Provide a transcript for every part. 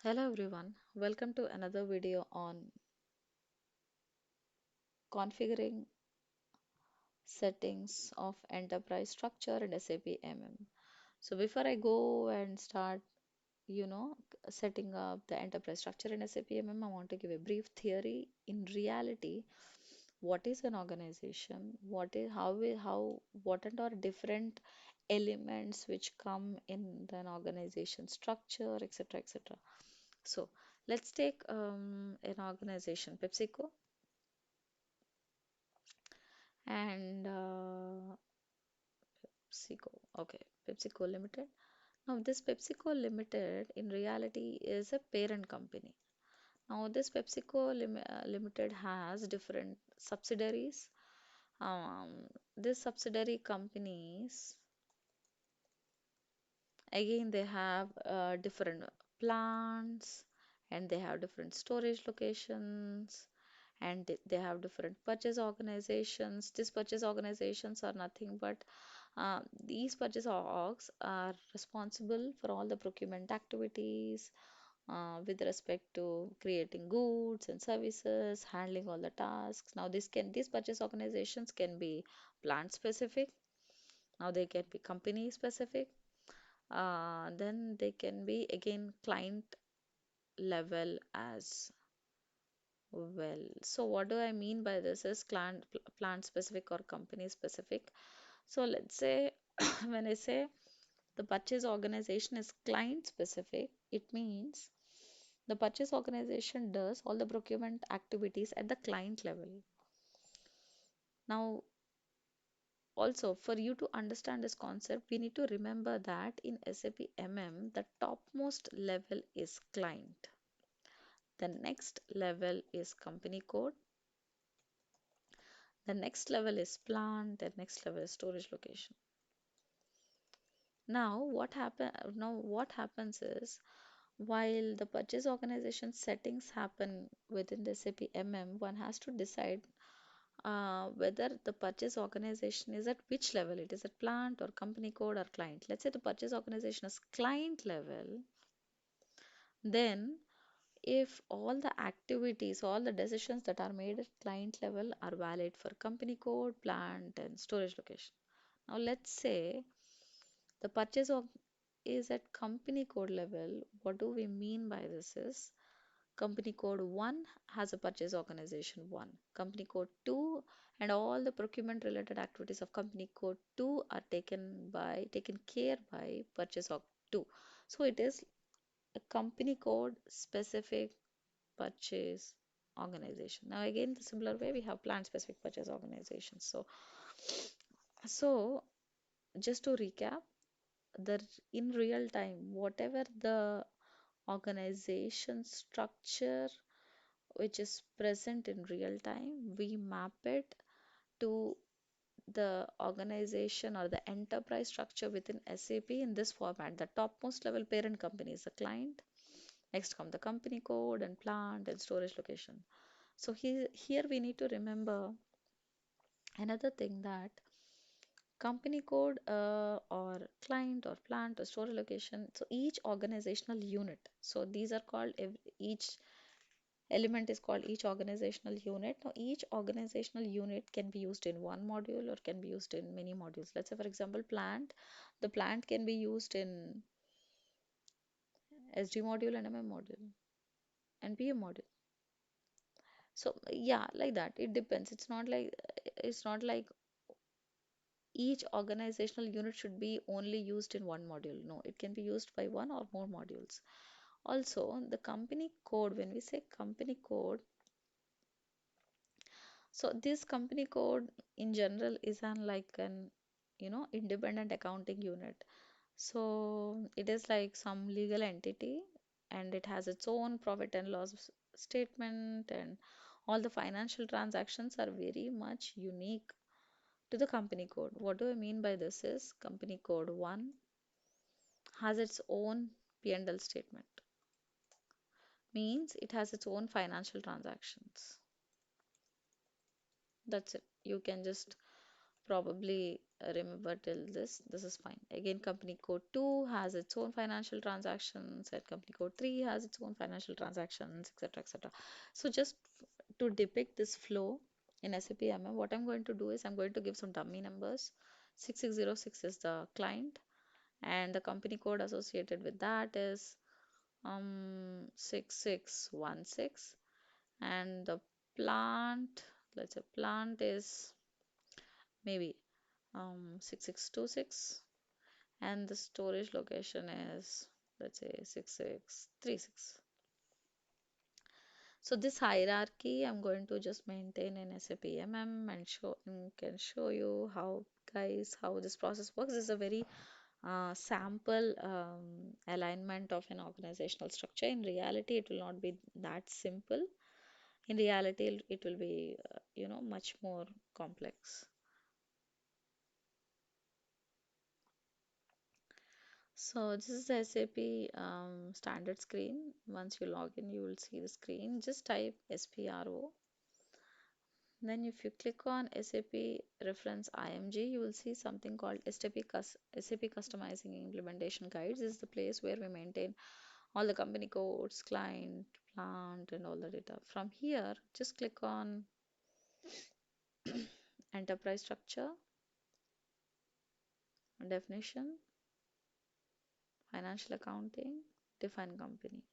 Hello everyone, welcome to another video on configuring settings of enterprise structure in SAP MM. So before I go and start, setting up the enterprise structure in SAP MM, I want to give a brief theory. In reality, what is an organization? What are different elements which come in an organization structure, etc., etc. So let's take an organization, PepsiCo, and PepsiCo. Okay, PepsiCo Limited. Now, this PepsiCo Limited in reality is a parent company. Now, this Limited has different subsidiaries. These subsidiary companies, again, they have different plants and they have different storage locations and they have different purchase organizations. These purchase organizations are nothing but these purchase orgs are responsible for all the procurement activities with respect to creating goods and services, handling all the tasks. Now, these purchase organizations can be plant specific. Now, they can be company specific. Then they can be again client level as well. So what do I mean by this is plant specific or company specific. So let's say when I say the purchase organization is client specific, it means the purchase organization does all the procurement activities at the client level. Now, also for you to understand this concept, we need to remember that in SAP MM, the topmost level is client. The next level is company code. The next level is plant. The next level is storage location. Now what happens is while the purchase organization settings happen within the SAP MM, one has to decide whether the purchase organization is at which level. It is at plant or company code or client. Let's say the purchase organization is client level, then if all the activities, all the decisions that are made at client level are valid for company code, plant, and storage location. Now, let's say the is at company code level. What do we mean by this is company code 1 has a purchase organization 1, company code 2, and all the procurement related activities of company code 2 are taken care by purchase org 2. So it is a company code specific purchase organization. Now again, the similar way we have plant specific purchase organizations. So just to recap, the in real time, whatever the organization structure which is present in real time, we map it to the organization or the enterprise structure within SAP in this format. The topmost level parent company is the client. Next come the company code and plant and storage location. So here we need to remember another thing that company code or client or plant or storage location. So each organizational unit. So these are called each element is called each organizational unit. Now each organizational unit can be used in one module or can be used in many modules. Let's say for example plant. The plant can be used in SD module and MM module and PM module. So yeah, like that. It depends. It's not like each organizational unit should be only used in one module. No, it can be used by one or more modules. Also, the company code, when we say company code, so this company code in general is an independent accounting unit. So it is like some legal entity and it has its own profit and loss statement, and all the financial transactions are very much unique to the company code. What do I mean by this is company code 1 has its own P&L statement, means it has its own financial transactions. That's it. You can just probably remember till this is fine. Again, company code 2 has its own financial transactions, and company code 3 has its own financial transactions, etc., etc. So just to depict this flow in SAP MM, what I'm going to do is I'm going to give some dummy numbers. 6606 is the client, and the company code associated with that is 6616, and the plant, let's say plant is maybe 6626, and the storage location is, let's say, 6636. So this hierarchy I'm going to just maintain in SAP MM and show and can show you how, guys, how this process works. This is a very sample alignment of an organizational structure. In reality, it will not be that simple. In reality, it will be much more complex. So this is the SAP standard screen. Once you log in, you will see the screen. Just type SPRO. Then if you click on SAP reference IMG, you will see something called SAP Customizing Implementation Guides. This is the place where we maintain all the company codes, client, plant, and all the data. From here, just click on enterprise structure, definition, financial accounting, define company.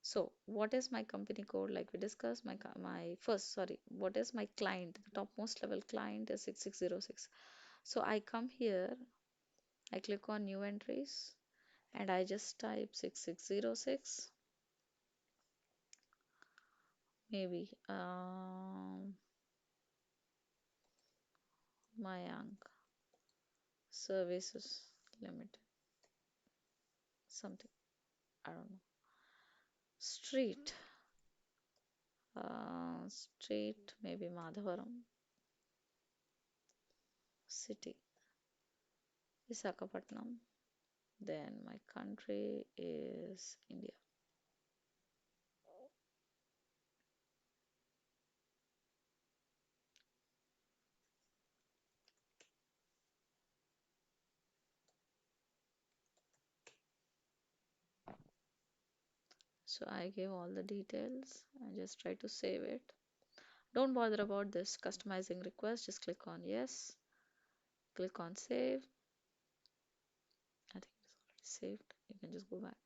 So, what is my company code? Like we discussed, my first, sorry, what is my client? The topmost level client is 6606. So, I come here, I click on new entries, and I just type 6606, maybe Mayank Services Limited, something, I don't know. Street, street, maybe Madhavaram, city, Visakhapatnam. Then my country is India. So I give all the details and just try to save it. Don't bother about this customizing request. Just click on yes, click on save. I think it's already saved. You can just go back.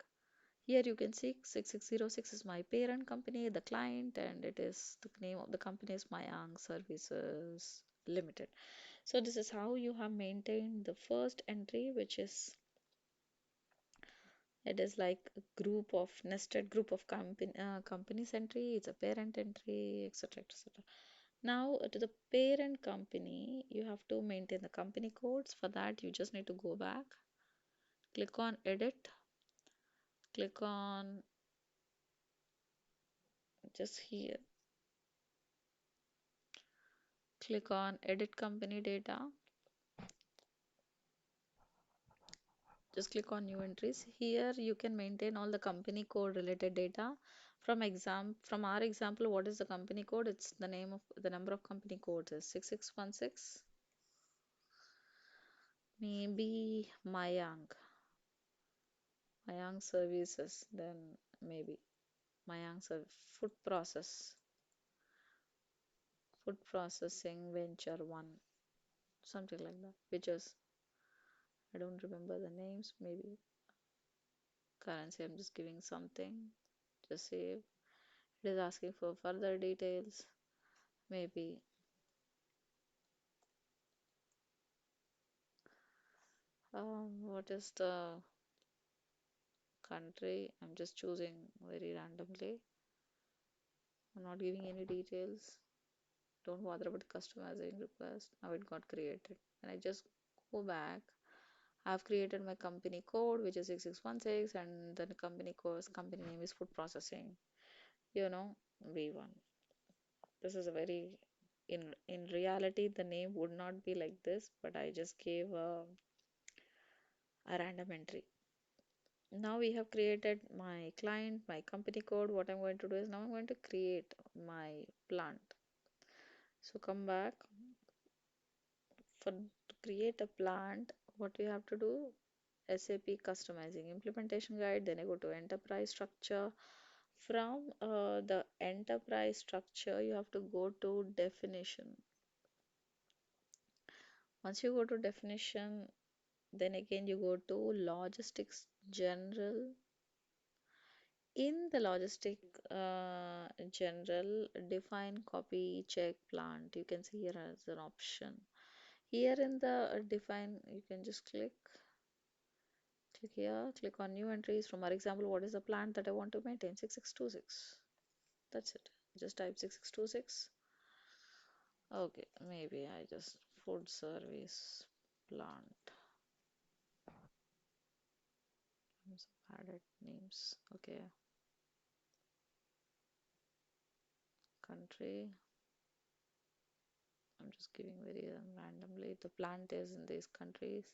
Here you can see 6606 is my parent company, the client, and it is the name of the company is Mayang Services Limited. So this is how you have maintained the first entry, which is, it is like a group of nested group of companies entry. It's a parent entry, etc., etc. Now to the parent company, you have to maintain the company codes. For that, you just need to go back, click on edit, click on just here, click on edit company data, just click on new entries. Here you can maintain all the company code related data. From our example, what is the company code? It's the name of the number of company codes is 6616. Maybe Mayang Services, then maybe Mayang Food Food Processing Venture 1, something like that, which is, I don't remember the names, maybe currency, I'm just giving something, just save. It is asking for further details, maybe what is the country? I'm just choosing very randomly. I'm not giving any details. Don't bother about customizing request. Now it got created. And I just go back. I've created my company code, which is 6616, and the company name is food processing, V1. This is a very, in reality, the name would not be like this, but I just gave a random entry. Now we have created my client, my company code. What I'm going to do is now I'm going to create my plant. So come back. For create a plant, what we have to do? SAP customizing implementation guide, then I go to enterprise structure. From the enterprise structure, you have to go to definition. Once you go to definition, then again you go to logistics general. In the logistic general, define copy check plant. You can see here as an option. Here in the define, you can just click here, click on new entries. From our example, what is the plant that I want to maintain? 6626. That's it. Just type 6626. Okay, maybe I just food service plant. I'm so bad at names. Okay, country. I'm just giving very randomly. The plant is in these countries.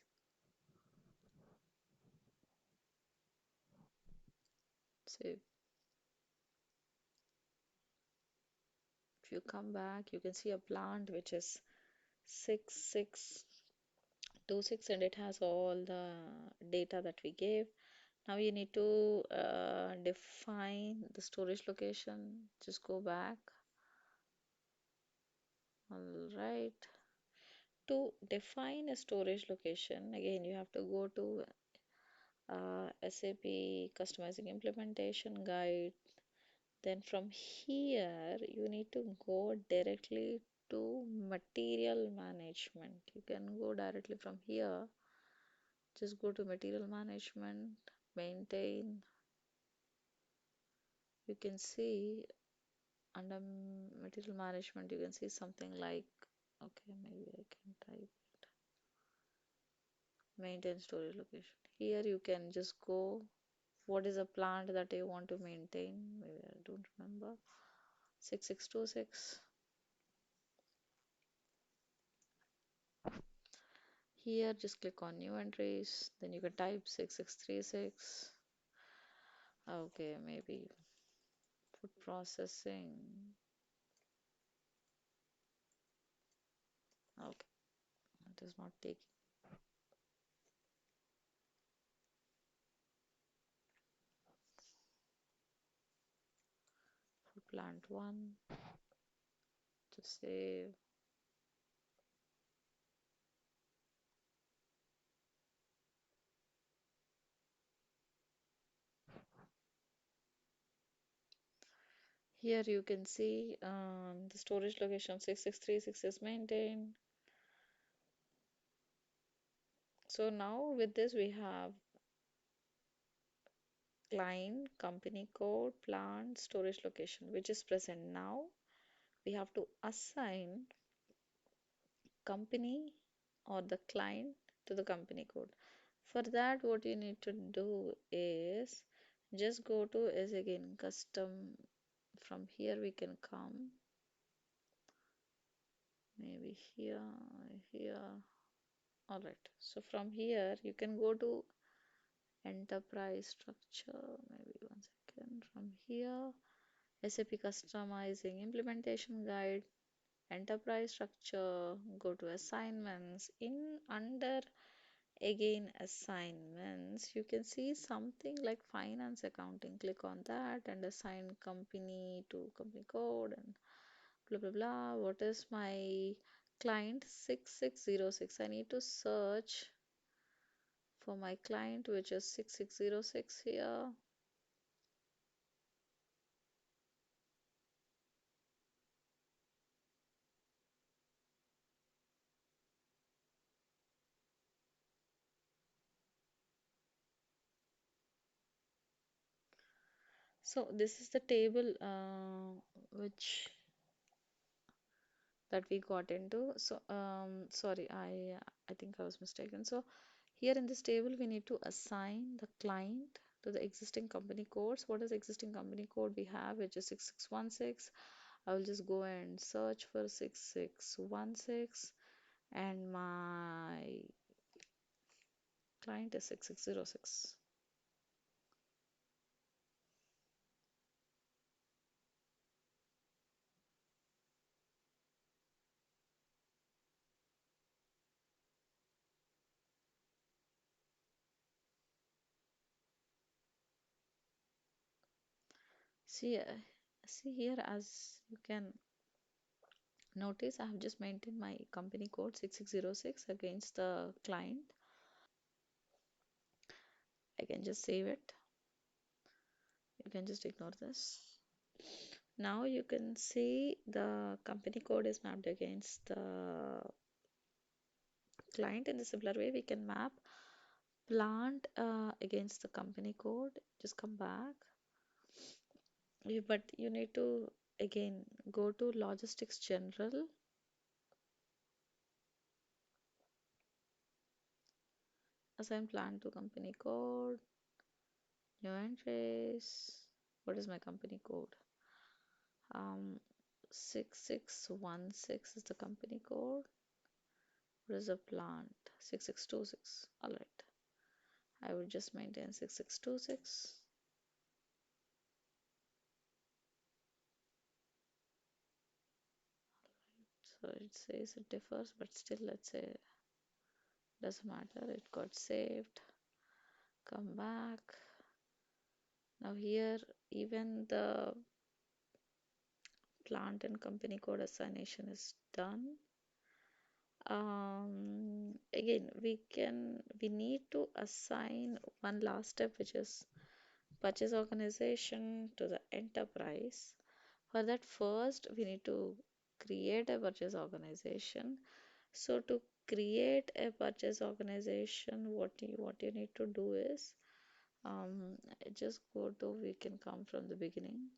So if you come back, you can see a plant which is 6626 and it has all the data that we gave. Now you need to define the storage location. Just go back. All right. To define a storage location, again, you have to go to SAP Customizing Implementation Guide. Then from here, you need to go directly to Material Management. You can go directly from here. Just go to Material Management, Maintain. You can see under Material Management, you can see something like, okay, maybe I can type maintain storage location. Here you can just go what is a plant that you want to maintain. Maybe I don't remember. 6626. Here just click on new entries. Then you can type 6636. Okay, maybe food processing. Okay, it is not taking. Food plant 1. Just save. Here you can see the storage location 6636 is maintained. So now with this we have client, company code, plant, storage location, which is present. Now we have to assign company or the client to the company code. For that, what you need to do is just go to is again custom. From here we can come maybe here. All right. So from here you can go to enterprise structure. Maybe one second. From here, SAP customizing implementation guide, enterprise structure, go to assignments. In under again assignments, you can see something like finance accounting. Click on that and assign company to company code and blah blah blah. What is my client? 6606. I need to search for my client, which is 6606 here. So this is the table which that we got into. So sorry, I think I was mistaken. So here in this table we need to assign the client to the existing company codes. What is the existing company code we have, which is 6616. I will just go and search for 6616 and my client is 6606. See, see here, as you can notice, I have just maintained my company code 6606 against the client. I can just save it. You can just ignore this. Now you can see the company code is mapped against the client. In the similar way, we can map plant against the company code. Just come back. But you need to again go to logistics general, assign plant to company code, new entries. What is my company code? Um, 6616 is the company code. What is the plant? 6626. All right. I would just maintain 6626. So it says it differs, but still, let's say doesn't matter. It got saved. Come back. Now here, even the plant and company code assignation is done. Again, we need to assign one last step, which is purchase organization to the enterprise. For that, first we need to create a purchase organization. So to create a purchase organization, what you need to do is um, just go to, we can come from the beginning.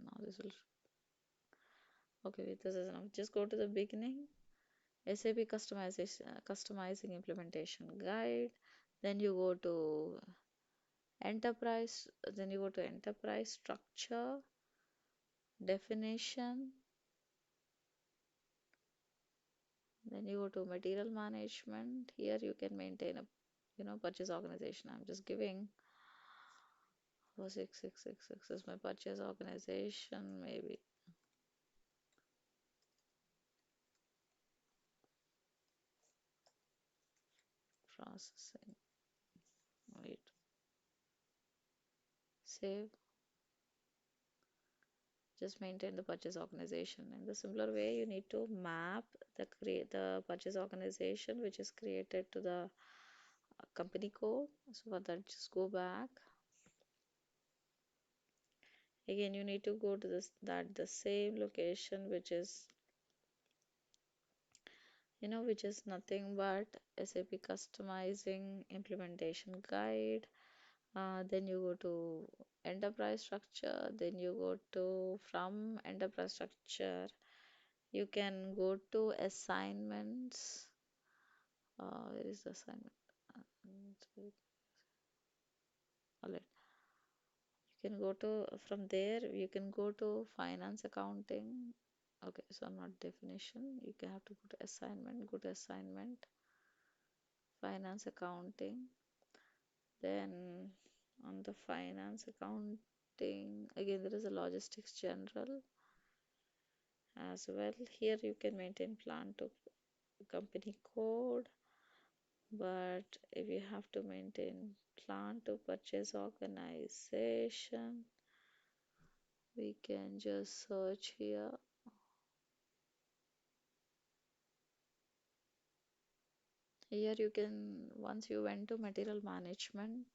Now this will, okay, wait, this is enough. Just go to the beginning, SAP customizing implementation guide. Then you go to enterprise, then you go to enterprise structure, definition, then you go to material management. Here you can maintain a purchase organization. I'm just giving 46666 is my purchase organization, maybe processing. Wait, save. Just maintain the purchase organization. In the similar way, you need to map the purchase organization which is created to the company code. So for that, just go back. Again, you need to go to the same location, which is which is nothing but SAP customizing implementation guide. Then you go to enterprise structure. Then you go to from enterprise structure. You can go to assignments. Where is the assignment? All right. You can go to from there. You can go to finance accounting. Okay, so not definition. You can have to go to assignment. Go to assignment, finance accounting. Then on the finance accounting, again there is a logistics general as well. Here you can maintain plan to company code, but if you have to maintain plan to purchase organization, we can just search here. Here you can, once you went to material management,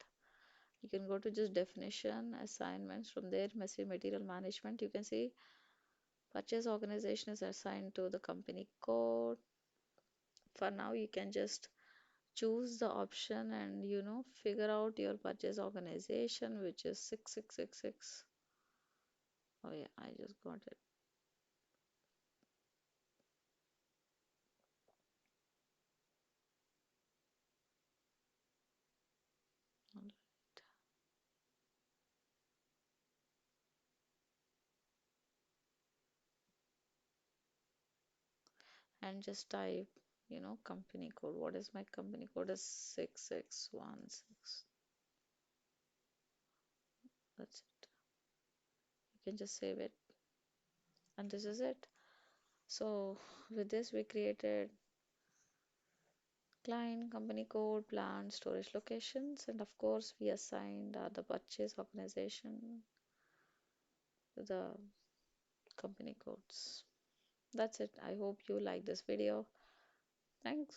you can go to just definition, assignments. From there, material management, you can see purchase organization is assigned to the company code. For now, you can just choose the option and figure out your purchase organization, which is 6666. Oh yeah, I just got it. All right. And just type company code. What is my company code? Is 6616. That's it. You can just save it, and this is it. So with this, we created Client, company code, plant, storage locations, and of course, we assigned the purchase organization to the company codes. That's it. I hope you like this video. Thanks.